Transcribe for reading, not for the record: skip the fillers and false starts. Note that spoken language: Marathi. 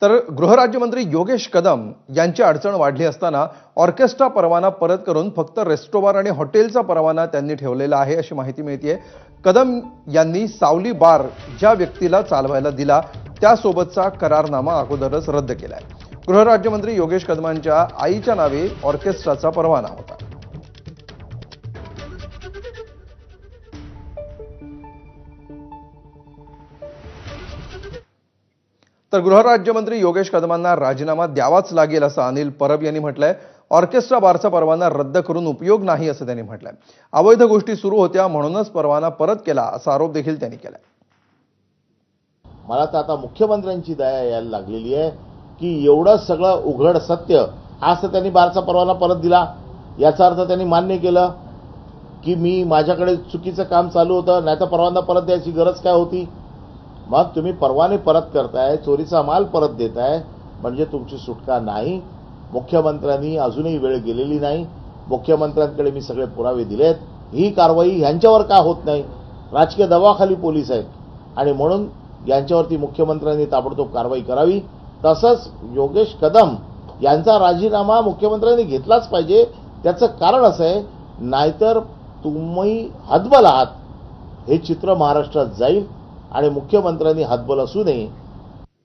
तर गृहराज्यमंत्री योगेश कदम यांची अडचण वाढली असताना ऑर्केस्ट्रा परवाना परत करून फक्त रेस्टोबार आणि हॉटेलचा परवाना त्यांनी ठेवलेला आहे अशी माहिती मिळते। कदम यांनी सावली बार ज्या व्यक्तीला चालवायला दिला त्यासोबतचा करारनामा अगोदरच रद्द केलाय। गृहराज्यमंत्री योगेश कदमांच्या आईच्या नावे ऑर्केस्ट्राचा परवाना होता। तर गृहराज्यमंत्री योगेश कदमांना राजीनामा द्यावाच लागेल असं अनिल परब यांनी म्हटलंय। ऑर्केस्ट्रा बारचा परवाना रद्द करून उपयोग नाही असं त्यांनी म्हटलंय। अवैध गोष्टी सुरू होत्या म्हणूनच परवाना परत केला असा आरोप देखील त्यांनी केलाय। मला तर आता मुख्यमंत्र्यांची दया यायला लागलेली आहे की एवढं सगळं उघड सत्य आज तर त्यांनी बारचा परवाना परत दिला, याचा अर्थ त्यांनी मान्य केलं की मी माझ्याकडे चुकीचं काम चालू होतं, नाही तर परवाना परत द्यायची गरज काय होती। मग तुम्ही परवाने परत करताय, चोरीचा माल परत देताय, म्हणजे तुमची सुटका नाही। मुख्यमंत्र्यांनी अजूनही वेळ गेलेली नाही। मुख्यमंत्र्यांकडे मी सगळे पुरावे दिलेत। ही कारवाई यांच्यावर का होत नाही? राजकीय दबावाखाली पोलीस आहेत आणि म्हणून यांच्यावरती मुख्यमंत्र्यांनी ताबडतोब कारवाई करावी। तसंच योगेश कदम यांचा राजीनामा मुख्यमंत्र्यांनी घेतलाच पाहिजे। त्याचं कारण असं आहे, नाहीतर तुम्ही हतबल आहात हे चित्र महाराष्ट्रात जाईल आणि मुख्यमंत्र्यांनी हतबल असू नये